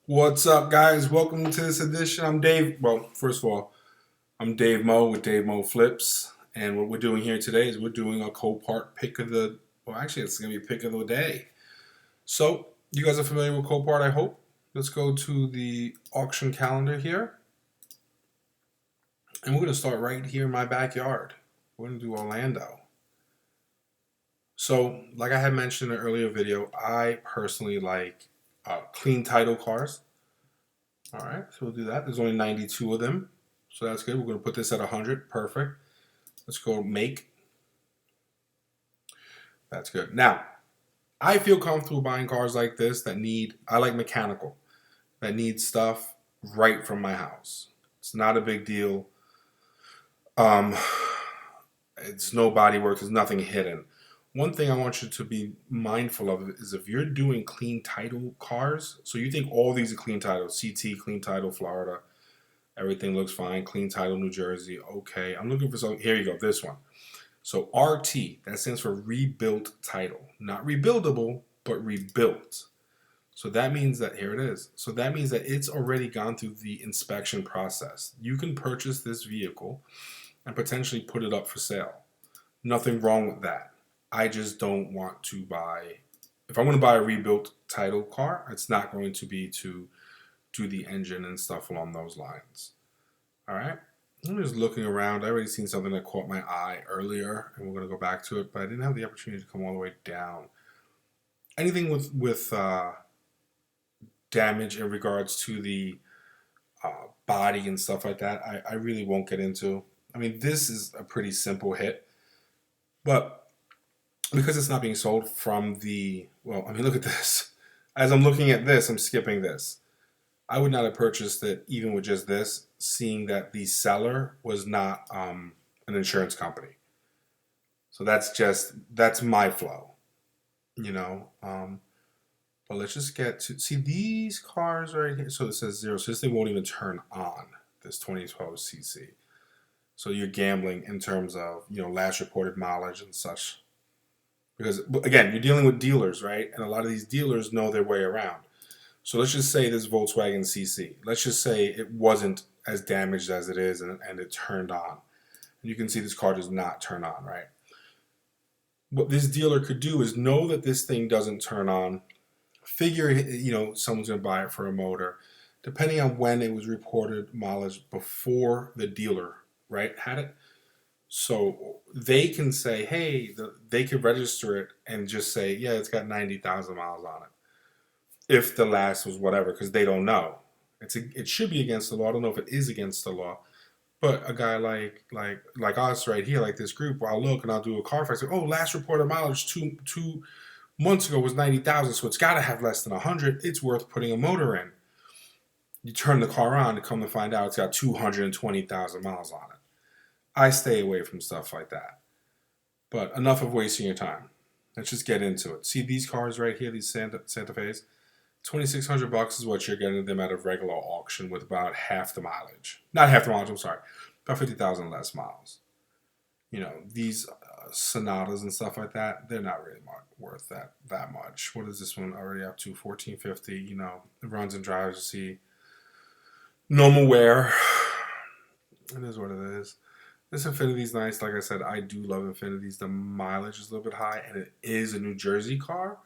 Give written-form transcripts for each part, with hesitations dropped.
What's up, guys? Welcome to this edition. I'm Dave. Well, first of all, I'm Dave Mo with Dave Mo Flips. And what we're doing here today is we're doing a Copart pick of the, well, actually, it's going to be pick of the day. So, you guys are familiar with Copart, I hope. Let's go to the auction calendar here. And we're going to start right here in my backyard. We're going to do Orlando. So, like I had mentioned in an earlier video, I personally like clean title cars. All right, so we'll do that. There's only 92 of them, so that's good. We're going to put this at 100. Perfect. Let's go make. That's good. Now, I feel comfortable buying cars like this I like mechanical, that need stuff right from my house. It's not a big deal. Um, it's no body work. There's nothing hidden. One thing I want you to be mindful of is if you're doing clean title cars, so you think all these are clean title, CT, clean title, Florida, everything looks fine, clean title, New Jersey, okay. I'm looking for something, here you go, this one. So RT, that stands for rebuilt title. Not rebuildable, but rebuilt. So that means that, here it is. So that means that it's already gone through the inspection process. You can purchase this vehicle and potentially put it up for sale. Nothing wrong with that. I just don't want to buy, if I want to buy a rebuilt title car, it's not going to be to do the engine and stuff along those lines. All right. I'm just looking around. I already seen something that caught my eye earlier, and we're going to go back to it, but I didn't have the opportunity to come all the way down. Anything with damage in regards to the body and stuff like that, I really won't get into. I mean, this is a pretty simple hit, but because it's not being sold from the, well, I mean, look at this. As I'm looking at this, I'm skipping this. I would not have purchased it even with just this, seeing that the seller was not an insurance company. So that's my flow, you know. But let's just get to, see these cars right here. So it says 0, so this thing won't even turn on, this 2012 CC. So you're gambling in terms of, last reported mileage and such. Because, again, you're dealing with dealers, right? And a lot of these dealers know their way around. So let's just say this Volkswagen CC. Let's just say it wasn't as damaged as it is and it turned on. And you can see this car does not turn on, right? What this dealer could do is know that this thing doesn't turn on, figure, someone's going to buy it for a motor, depending on when it was reported mileage before the dealer, right, had it. So they can say, hey, they could register it and just say, yeah, it's got 90,000 miles on it. If the last was whatever, because they don't know. It should be against the law. I don't know if it is against the law. But a guy like us right here, like this group, I'll look and I'll do a Carfax. Oh, last reported mileage two months ago was 90,000, so it's got to have less than 100. It's worth putting a motor in. You turn the car on to come to find out it's got 220,000 miles on it. I stay away from stuff like that. But enough of wasting your time. Let's just get into it. See these cars right here, these Santa Fe's? $2,600 is what you're getting them at a regular auction with about half the mileage. Not half the mileage, I'm sorry. About 50,000 less miles. These Sonatas and stuff like that, they're not really worth that much. What is this one already up to? $1,450. It runs and drives. You see normal wear. It is what it is. This Infinity's nice. Like I said, I do love Infinities. The mileage is a little bit high, and it is a New Jersey car.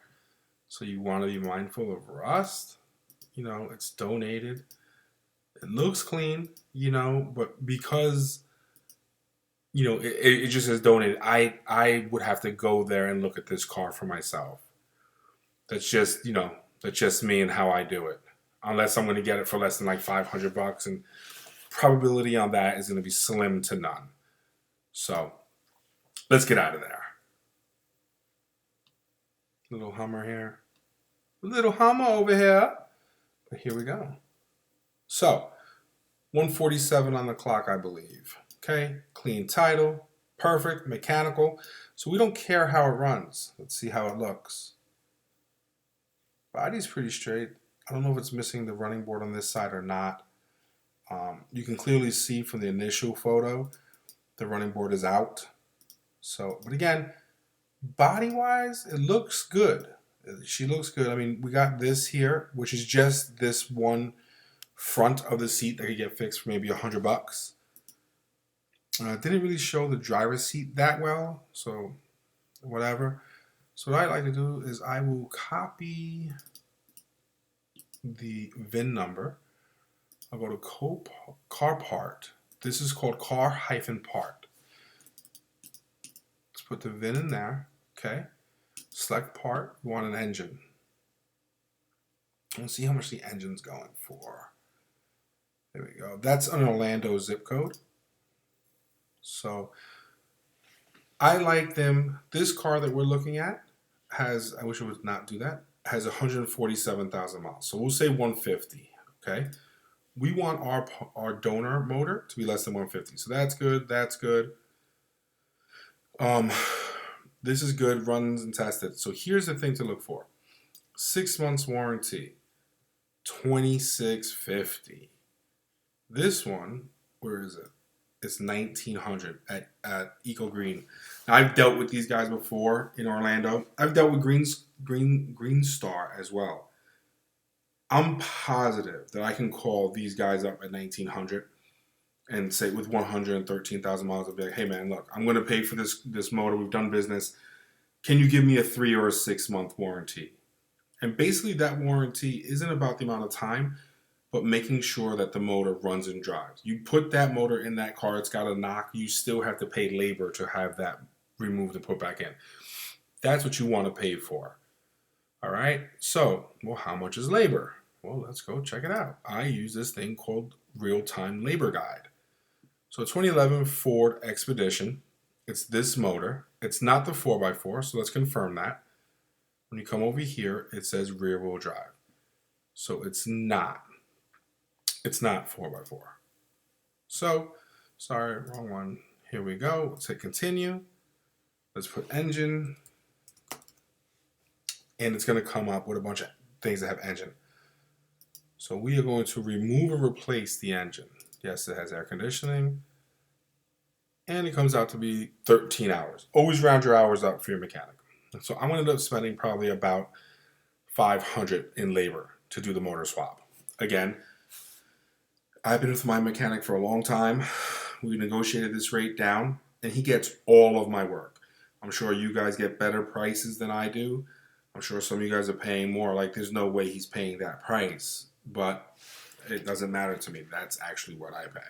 So you want to be mindful of rust. It's donated. It looks clean, but because, it just says donated, I would have to go there and look at this car for myself. That's just, that's just me and how I do it. Unless I'm going to get it for less than like $500, and probability on that is going to be slim to none. So let's get out of there. Little Hummer here. Little Hummer over here. But here we go. So 147 on the clock, I believe. Okay, clean title, perfect, mechanical. So we don't care how it runs. Let's see how it looks. Body's pretty straight. I don't know if it's missing the running board on this side or not. You can clearly see from the initial photo, the running board is out. So, but again, body-wise, it looks good. She looks good. I mean, we got this here, which is just this one front of the seat that could get fixed for maybe $100. Didn't really show the driver's seat that well, so whatever. So what I like to do is I will copy the VIN number. I'll go to COPART. This is called car-part. Let's put the VIN in there. Okay. Select part. We want an engine. Let's see how much the engine's going for. There we go. That's an Orlando zip code. So I like them. This car that we're looking at has, I wish it would not do that, has 147,000 miles. So we'll say 150. Okay. We want our donor motor to be less than 150. So that's good. That's good. This is good. Runs and tested. So here's the thing to look for. 6 months warranty. $2,650. This one, where is it? It's $1,900 at Eco Green. Now, I've dealt with these guys before in Orlando. I've dealt with Green Star as well. I'm positive that I can call these guys up at $1,900 and say with 113,000 miles, I'll be like, hey man, look, I'm going to pay for this motor. We've done business. Can you give me a 3 or a 6 month warranty? And basically that warranty isn't about the amount of time, but making sure that the motor runs and drives. You put that motor in that car, it's got a knock, you still have to pay labor to have that removed and put back in. That's what you want to pay for. All right, so, well, how much is labor? Well, let's go check it out. I use this thing called Real-Time Labor Guide. So 2011 Ford Expedition. It's this motor. It's not the 4x4, so let's confirm that. When you come over here, it says rear-wheel drive. So it's not 4x4. So, sorry, wrong one. Here we go. Let's hit continue. Let's put engine. And it's going to come up with a bunch of things that have engine. So we are going to remove or replace the engine. Yes, it has air conditioning. And it comes out to be 13 hours. Always round your hours up for your mechanic. So I'm going to end up spending probably about $500 in labor to do the motor swap. Again, I've been with my mechanic for a long time. We negotiated this rate down, and he gets all of my work. I'm sure you guys get better prices than I do. I'm sure some of you guys are paying more. Like, there's no way he's paying that price. But it doesn't matter to me. That's actually what I pay.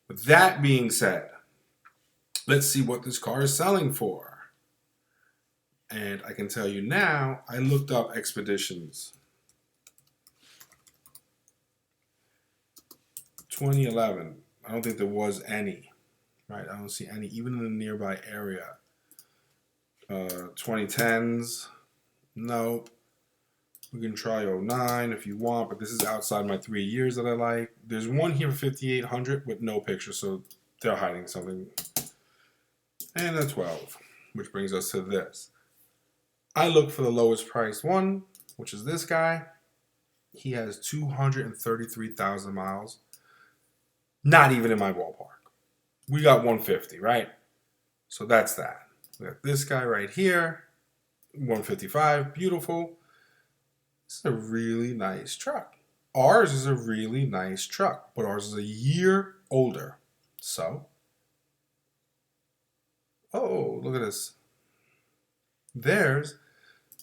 With that being said, let's see what this car is selling for. And I can tell you now, I looked up Expeditions. 2011. I don't think there was any. Right? I don't see any, even in the nearby area. 2010s. Nope. We can try 09 if you want, but this is outside my 3 years that I like. There's one here for 5,800 with no picture, so they're hiding something. And a 12, which brings us to this. I look for the lowest priced one, which is this guy. He has 233,000 miles. Not even in my ballpark. We got 150, right? So that's that. We got this guy right here, 155, beautiful. This is a really nice truck. Ours is a really nice truck, but ours is a year older. So, oh, look at this. Theirs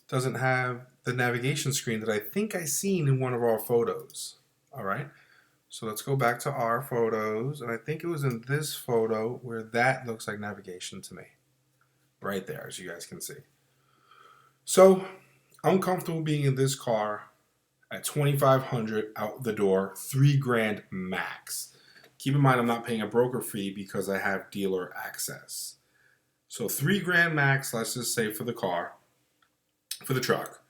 doesn't have the navigation screen that I think I seen in one of our photos. All right. So let's go back to our photos. And I think it was in this photo where that looks like navigation to me. Right there, as you guys can see. So I'm comfortable being in this car at $2,500 out the door, $3,000 max. Keep in mind, I'm not paying a broker fee because I have dealer access. So $3,000 max, let's just say for the car, for the truck.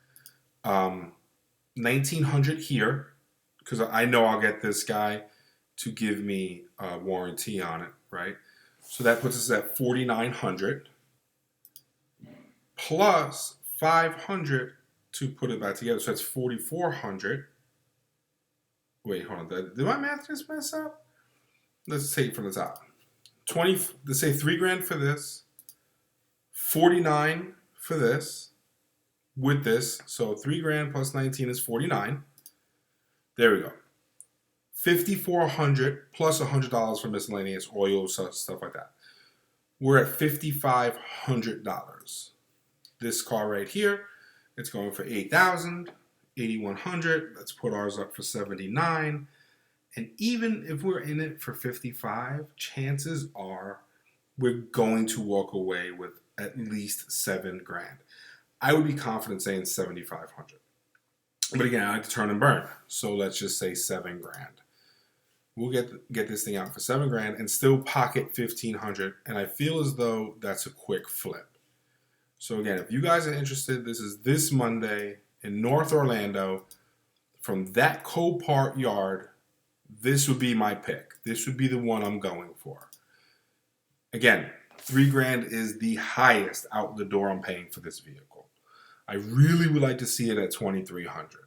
1,900 here, because I know I'll get this guy to give me a warranty on it, right? So that puts us at 4,900 plus 500 to put it back together. So that's 4,400. Wait, hold on. Did my math just mess up? Let's take it from the top. Let's say $3,000 for this, 49 for this, with this. So 3 grand plus 19 is 49. There we go. 5,400 plus $100 for miscellaneous oil, stuff like that. We're at $5,500. This car right here, it's going for 8,000, 8,100. Let's put ours up for 79. And even if we're in it for 55, chances are we're going to walk away with at least 7 grand. I would be confident saying 7,500. But again, I like to turn and burn. So let's just say 7 grand. We'll get this thing out for 7 grand and still pocket 1,500. And I feel as though that's a quick flip. So again, if you guys are interested, this is this Monday in North Orlando. From that Copart yard, this would be my pick. This would be the one I'm going for. Again, 3 grand is the highest out the door I'm paying for this vehicle. I really would like to see it at 2,300.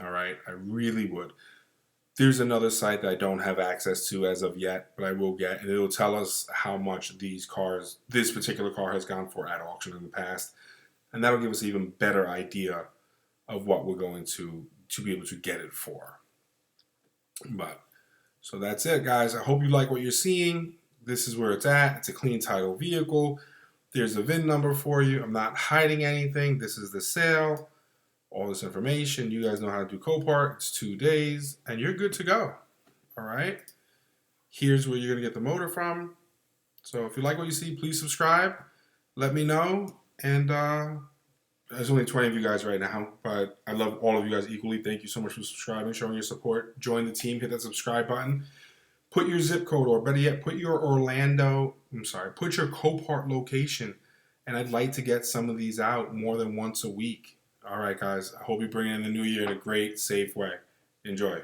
All right, I really would. There's another site that I don't have access to as of yet, but I will get, and it'll tell us how much this particular car has gone for at auction in the past, and that'll give us an even better idea of what we're going to be able to get it for. But so that's it, guys. I hope you like what you're seeing. This is where it's at. It's a clean title vehicle. There's a VIN number for you. I'm not hiding anything. This is the sale. All this information. You guys know how to do Copart. It's 2 days, and you're good to go. All right. Here's where you're going to get the motor from. So if you like what you see, please subscribe. Let me know. And there's only 20 of you guys right now, but I love all of you guys equally. Thank you so much for subscribing, showing your support. Join the team. Hit that subscribe button. Put your zip code, or better yet, put your Copart location. And I'd like to get some of these out more than once a week. All right, guys. I hope you bring in the new year in a great, safe way. Enjoy.